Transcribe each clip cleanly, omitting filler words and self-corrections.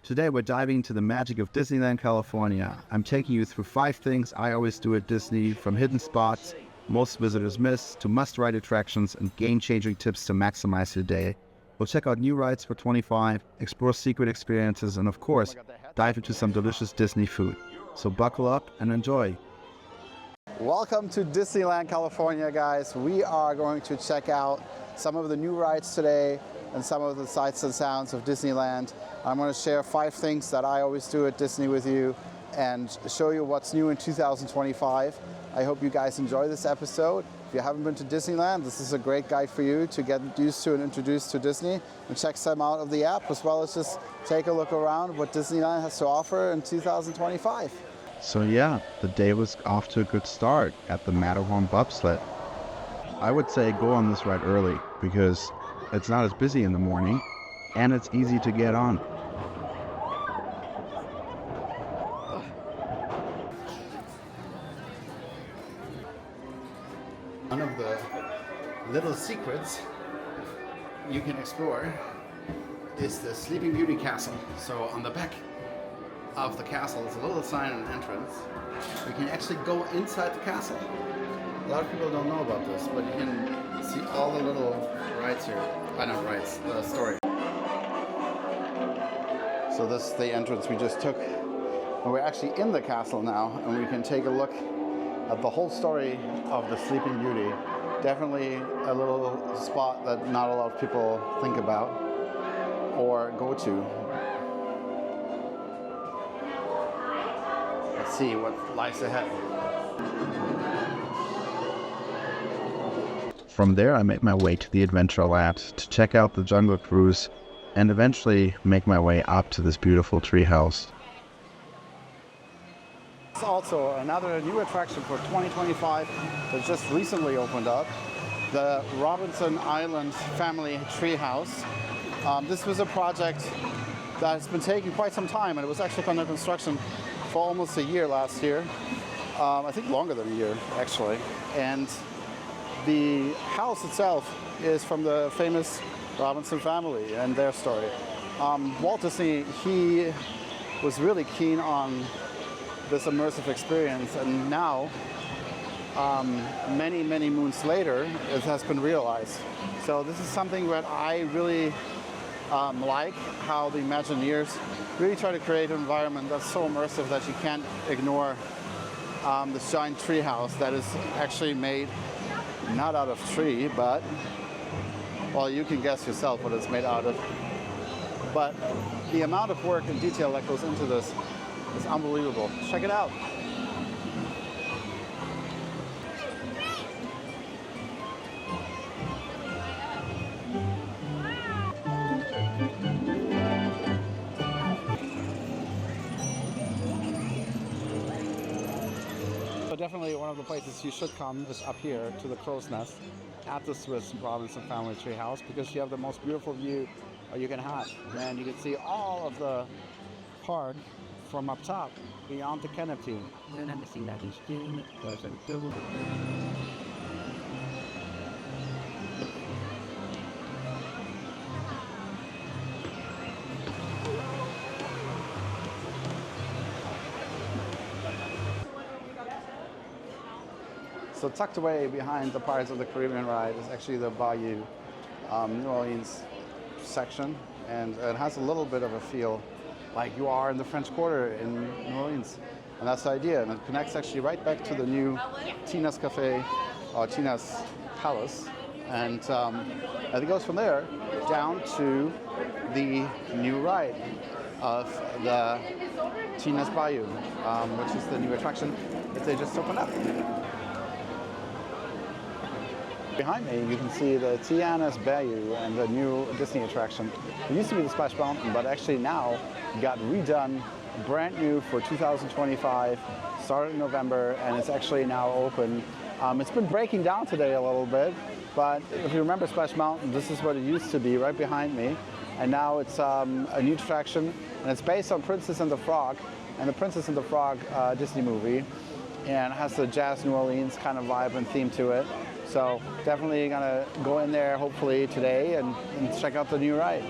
Today we're diving into the magic of Disneyland California. I'm taking you through 5 things I always do at Disney, from hidden spots most visitors miss to must-ride attractions and game-changing tips to maximize your day. We'll check out new rides for 25, explore secret experiences, and of course, dive into some delicious Disney food. So buckle up and enjoy. Welcome to Disneyland California, guys. We are going to check out some of the new rides today and some of the sights and sounds of Disneyland. I'm going to share 5 things that I always do at Disney with you and show you what's new in 2025. I hope you guys enjoy this episode. If you haven't been to Disneyland, this is a great guide for you to get used to and introduced to Disney, and check some out of the app, as well as just take a look around what Disneyland has to offer in 2025. So yeah, the day was off to a good start at the Matterhorn bobsled. I would say go on this ride early because it's not as busy in the morning and it's easy to get on. One of the little secrets you can explore is the Sleeping Beauty Castle. So on the back of the castle is a little sign and entrance. You can actually go inside the castle. A lot of people don't know about this, but you can see all the little rides here. Not rides, the story. So this is the entrance we just took. And we're actually in the castle now, and we can take a look at the whole story of the Sleeping Beauty. Definitely a little spot that not a lot of people think about or go to. Let's see what lies ahead. From there I made my way to the Adventure Labs to check out the Jungle Cruise and eventually make my way up to this beautiful treehouse. It's also another new attraction for 2025 that just recently opened up, the Robinson Island Family Treehouse. This was a project that has been taking quite some time, and it was actually under construction for almost a year last year. I think longer than a year, actually. And the house itself is from the famous Robinson family and their story. Walt Disney, he was really keen on this immersive experience, and now, many moons later, it has been realized. So this is something that I really like, how the Imagineers really try to create an environment that's so immersive that you can't ignore this giant tree house that is actually made not out of tree, but, well, you can guess yourself what it's made out of. But the amount of work and detail that goes into this is unbelievable. Check it out. So definitely one of the places you should come is up here to the Crow's Nest at the Swiss Robinson Family Treehouse, because you have the most beautiful view you can have, and you can see all of the park from up top beyond the canopy. So tucked away behind the Pirates of the Caribbean ride is actually the Bayou, New Orleans section, and it has a little bit of a feel like you are in the French Quarter in New Orleans. And that's the idea, and it connects actually right back to the new Tina's Cafe, or Tina's Palace, and it goes from there down to the new ride of the Tina's Bayou, which is the new attraction that they just opened up. Behind me, you can see the Tiana's Bayou and the new Disney attraction. It used to be the Splash Mountain, but actually now got redone, brand new for 2025, started in November, and it's actually now open. It's been breaking down today a little bit, but if you remember Splash Mountain, this is what it used to be right behind me. And now it's a new attraction, and it's based on Princess and the Frog, and the Princess and the Frog Disney movie, and it has the jazz New Orleans kind of vibe and theme to it. So definitely gonna go in there hopefully today and check out the new ride.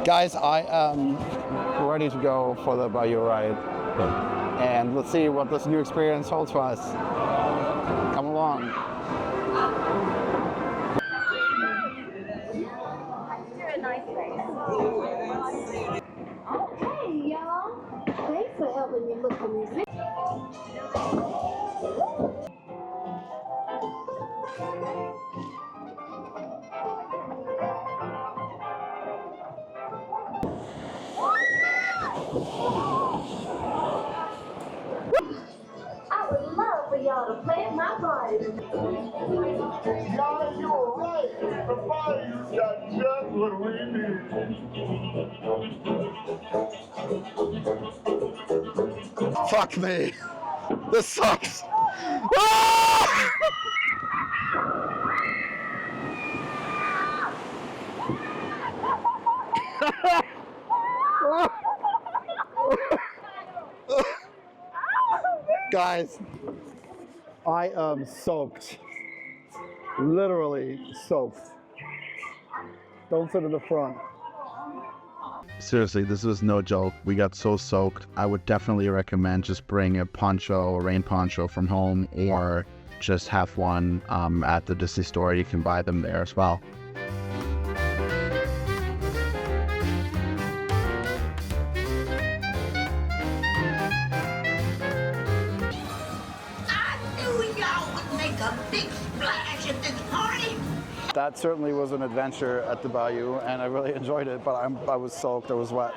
Guys, I am ready to go for the Bayou ride. And let's see what this new experience holds for us. Come along. You're a nice face. Okay, y'all. Thanks for helping me look for music. I would love for y'all to plant my party. Y'all, you were right. The Bayou's got just what we need. Fuck me. This sucks. Ah! Guys, I am soaked. Literally soaked. Don't sit in the front. Seriously, this was no joke. We got so soaked. I would definitely recommend just bring a poncho, a rain poncho from home, or just have one at the Disney store. You can buy them there as well. That certainly was an adventure at the Bayou, and I really enjoyed it, but I was soaked, I was wet.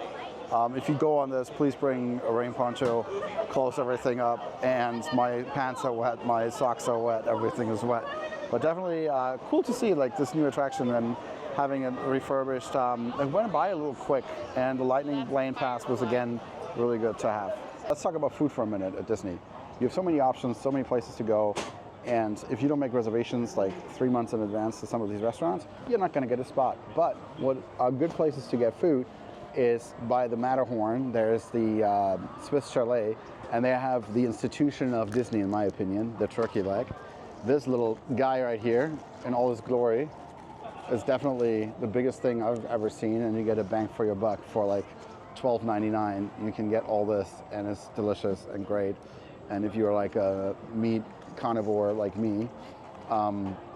If you go on this, please bring a rain poncho, close everything up, and my pants are wet, my socks are wet, everything is wet. But definitely cool to see like this new attraction and having it refurbished. It went by a little quick, and the Lightning Lane Pass was again really good to have. Let's talk about food for a minute at Disney. You have so many options, so many places to go. And if you don't make reservations like 3 months in advance to some of these restaurants, you're not going to get a spot. But what are good places to get food is by the Matterhorn. There's the Swiss Chalet, and they have the institution of Disney, in my opinion, the turkey leg. This little guy right here, in all his glory, is definitely the biggest thing I've ever seen, and you get a bang for your buck for like $12.99. You can get all this, and it's delicious and great. And if you're like a meat carnivore like me,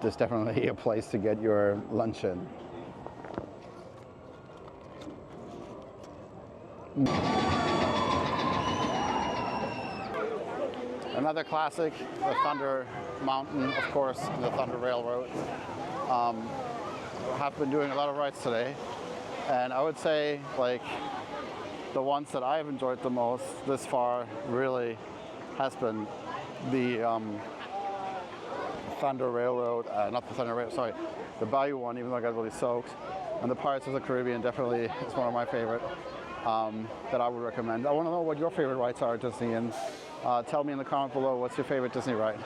there's definitely a place to get your lunch in. Another classic, the Thunder Mountain, of course, the Thunder Railroad. Have been doing a lot of rides today, and I would say like the ones that I've enjoyed the most this far really has been the Thunder Railroad, not the Thunder Railroad, sorry, the Bayou one, even though I got really soaked. And the Pirates of the Caribbean definitely is one of my favorite that I would recommend. I want to know what your favorite rides are at Disney, and tell me in the comment below what's your favorite Disney ride.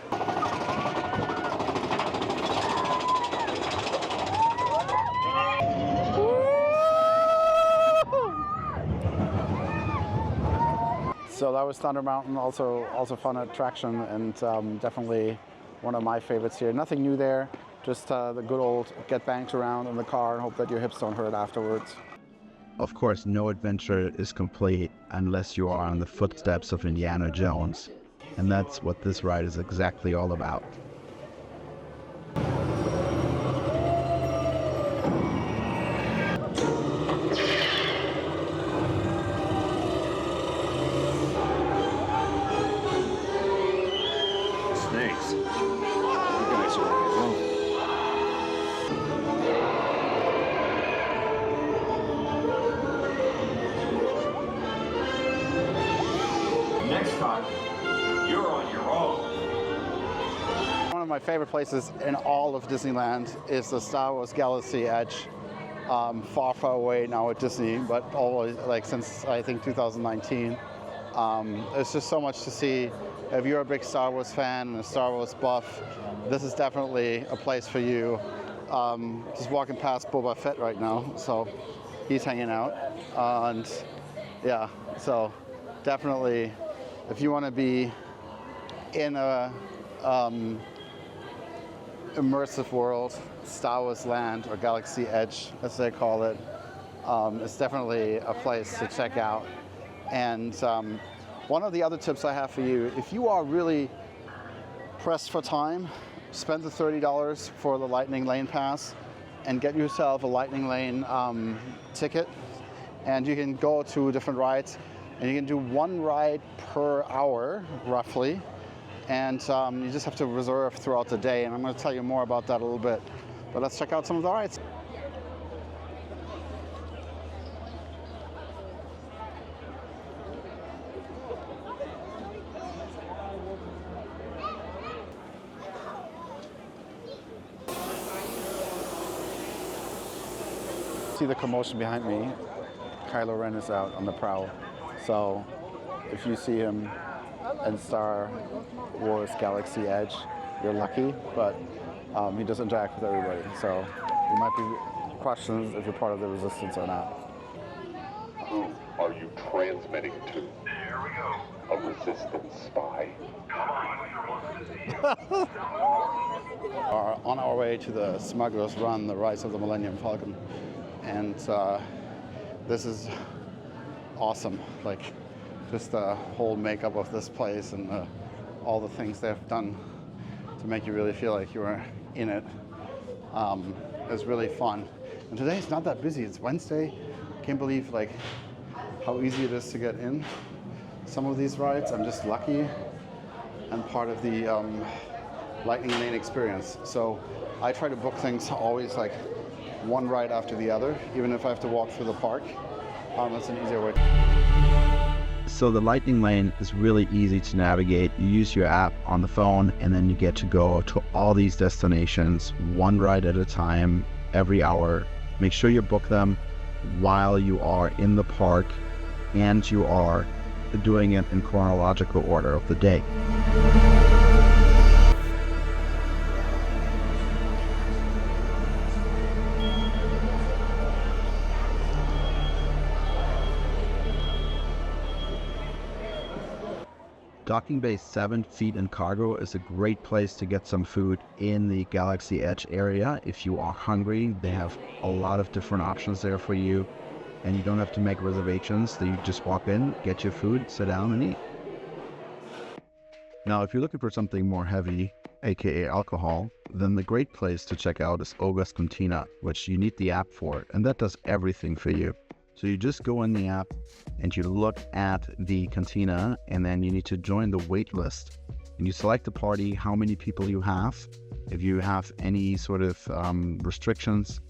So that was Thunder Mountain, also fun attraction, and definitely one of my favorites here. Nothing new there, just the good old get banked around in the car and hope that your hips don't hurt afterwards. Of course, no adventure is complete unless you are on the footsteps of Indiana Jones, and that's what this ride is exactly all about. Snakes. You guys are on your own. Next time, you're on your own. One of my favorite places in all of Disneyland is the Star Wars Galaxy Edge. Far, far away now at Disney, but always like since I think 2019. There's just so much to see. If you're a big Star Wars fan and a Star Wars buff, this is definitely a place for you. Just walking past Boba Fett right now, so he's hanging out. And yeah, so definitely if you want to be in a immersive world, Star Wars Land, or Galaxy Edge, as they call it. It's definitely a place to check out. And one of the other tips I have for you, if you are really pressed for time, spend the $30 for the Lightning Lane pass and get yourself a Lightning Lane ticket. And you can go to different rides, and you can do one ride per hour, roughly. And you just have to reserve throughout the day. And I'm going to tell you more about that a little bit. But let's check out some of the rides. See the commotion behind me. Kylo Ren is out on the prowl. So if you see him in Star Wars Galaxy Edge, you're lucky, but he does interact with everybody. So there might be questions if you're part of the Resistance or not. Who are you transmitting to? There we go. A Resistance spy? Are on our way to the Smugglers Run, the Rise of the Millennium Falcon. And this is awesome. Like, just the whole makeup of this place and all the things they've done to make you really feel like you are in it is really fun. And today it's not that busy. It's Wednesday. Can't believe like how easy it is to get in some of these rides. I'm just lucky and part of the Lightning Lane experience. So I try to book things always like one ride after the other, even if I have to walk through the park. That's an easier way. So the Lightning Lane is really easy to navigate. You use your app on the phone, and then you get to go to all these destinations, one ride at a time, every hour. Make sure you book them while you are in the park, and you are doing it in chronological order of the day. Docking Bay 7 Feet and Cargo is a great place to get some food in the Galaxy Edge area. If you are hungry, they have a lot of different options there for you, and you don't have to make reservations. You just walk in, get your food, sit down and eat. Now, if you're looking for something more heavy, aka alcohol, then the great place to check out is Ogas Cantina, which you need the app for, and that does everything for you. So you just go in the app and you look at the Cantina, and then you need to join the wait list. And you select the party, how many people you have, if you have any sort of restrictions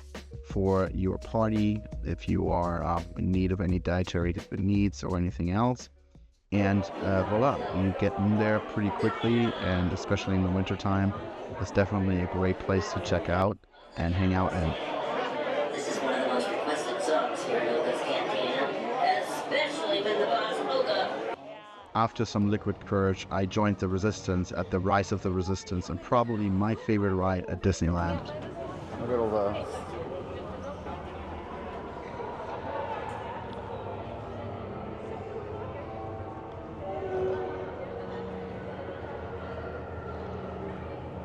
for your party, if you are in need of any dietary needs or anything else. And voila, you get in there pretty quickly, and especially in the wintertime, it's definitely a great place to check out and hang out in. This is one of the most requested songs here at Ogas Cantina, especially with the boss Oga. After some liquid courage, I joined the Resistance at the Rise of the Resistance, and probably my favorite ride at Disneyland. Look at all the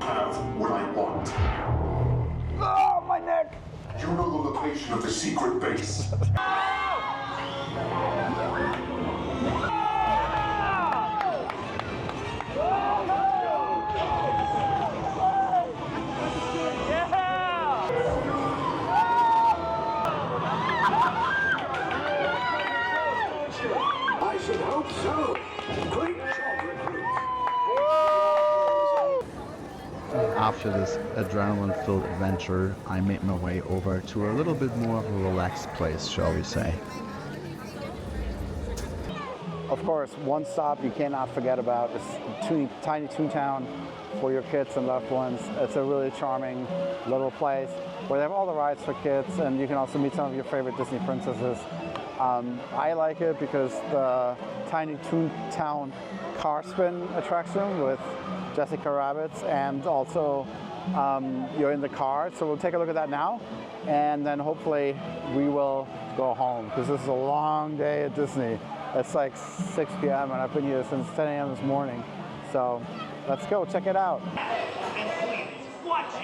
Have what I want. Oh, my neck! You know the location of the secret base. I should hope so. Great job, recruits. After this adrenaline-filled adventure, I made my way over to a little bit more of a relaxed place, shall we say. Of course, one stop you cannot forget about is tiny Toontown for your kids and loved ones. It's a really charming little place where they have all the rides for kids, and you can also meet some of your favorite Disney princesses. I like it because the tiny Toontown car spin attraction with Jessica Rabbits, and also you're in the car. So we'll take a look at that now, and then hopefully we will go home, because this is a long day at Disney. It's like 6 p.m. and I've been here since 10 a.m. this morning. So let's go check it out. Watch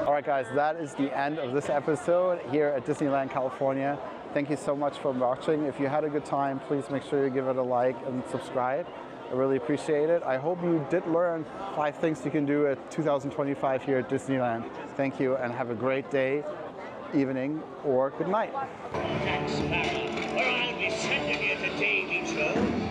All right, guys, that is the end of this episode here at Disneyland California. Thank you so much for watching. If you had a good time, please make sure you give it a like and subscribe. I really appreciate it. I hope you did learn 5 things you can do at 2025 here at Disneyland. Thank you, and have a great day, evening, or good night. Where I'll be sending you to Davy Joe.